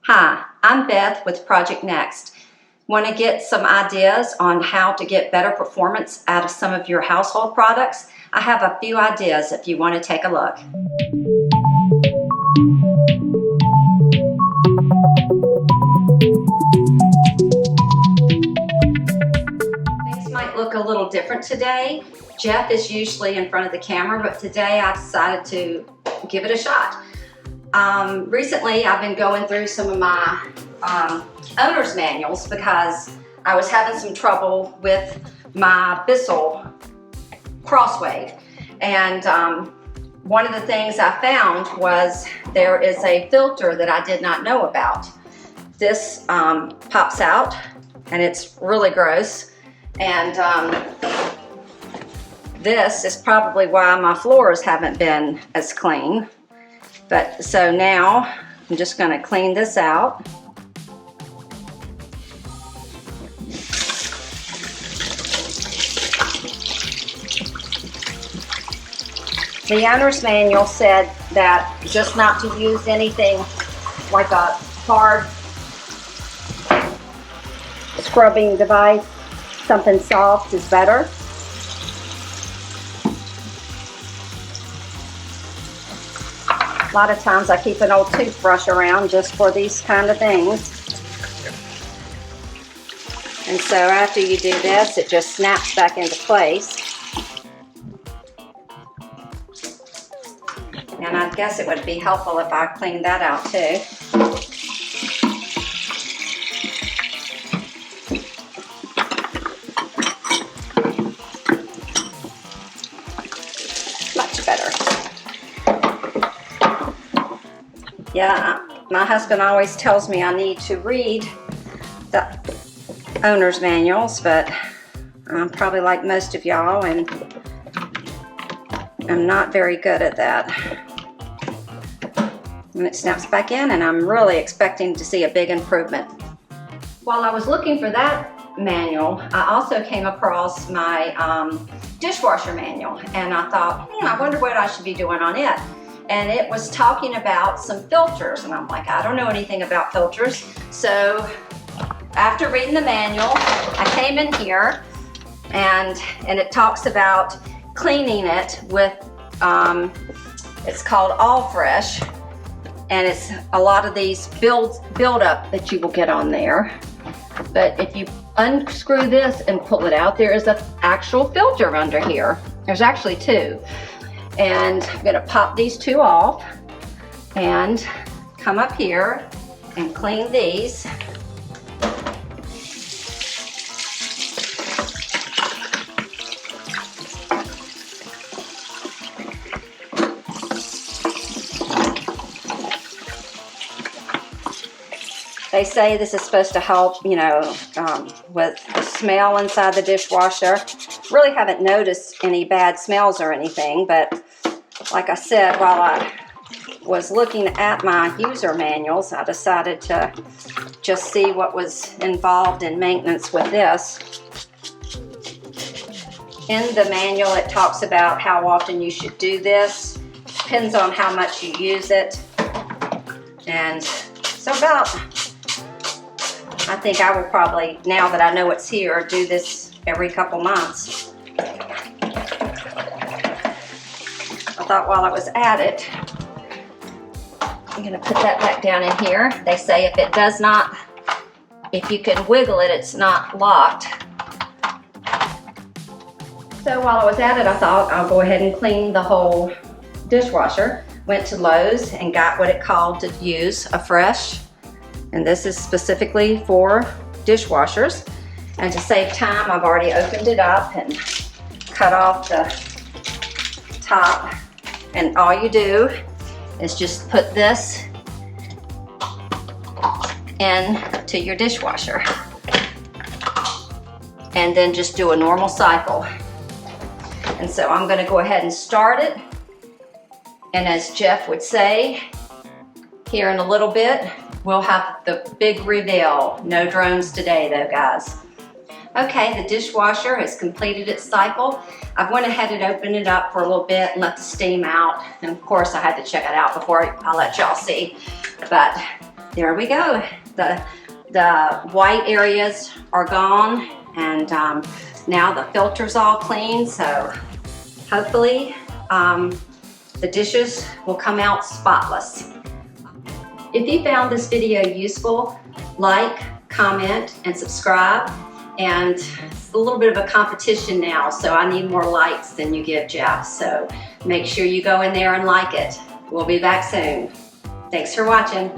Hi, I'm Beth with Project Next. Want to get some ideas on how to get better performance out of some of your household products? I have a few ideas if you want to take a look. Things might look a little different today. Jeff is usually in front of the camera, but today I decided to give it a shot. Recently I've been going through some of my owner's manuals because I was having some trouble with my Bissell crosswave, and one of the things I found was there is a filter that I did not know about. This pops out and it's really gross, and this is probably why my floors haven't been as clean. But so now I'm just going to clean this out. The owner's manual said that just not to use anything like a hard scrubbing device. Something soft is better. A lot of times I keep an old toothbrush around just for these kind of things. And so after you do this, it just snaps back into place. And I guess it would be helpful if I cleaned that out too. Much better. Yeah, my husband always tells me I need to read the owner's manuals, but I'm probably like most of y'all, and I'm not very good at that. And it snaps back in, and I'm really expecting to see a big improvement. While I was looking for that manual, I also came across my dishwasher manual, and I thought, I wonder what I should be doing on it. And it was talking about some filters, and I'm like, I don't know anything about filters. So after reading the manual, I came in here, and it talks about cleaning it with, it's called All Fresh, and it's a lot of these build up that you will get on there. But if you unscrew this and pull it out, there is an actual filter under here. There's actually two. And I'm gonna pop these two off and come up here and clean these. They say this is supposed to help, with the smell inside the dishwasher. Really haven't noticed any bad smells or anything, but like I said, while I was looking at my user manuals, I decided to just see what was involved in maintenance with this. In the manual, it talks about how often you should do this. Depends on how much you use it. And so I think I will probably, now that I know it's here, do this every couple months. I thought while I was at it, I'm going to put that back down in here. They say if it does not, if you can wiggle it, it's not locked. So while I was at it, I thought I'll go ahead and clean the whole dishwasher. Went to Lowe's and got what it called Diffuse Afresh. And this is specifically for dishwashers. And to save time, I've already opened it up and cut off the top. And all you do is just put this into your dishwasher. And then just do a normal cycle. And so I'm gonna go ahead and start it. And as Jeff would say, here in a little bit, we'll have the big reveal. No drones today though, guys. Okay, the dishwasher has completed its cycle. I went ahead and opened it up for a little bit and let the steam out. And of course I had to check it out before I let y'all see. But there we go. The white areas are gone, and now the filter's all clean, so hopefully the dishes will come out spotless. If you found this video useful, like, comment, and subscribe. And it's a little bit of a competition now, so I need more likes than you give, Jeff. So make sure you go in there and like it. We'll be back soon. Thanks for watching.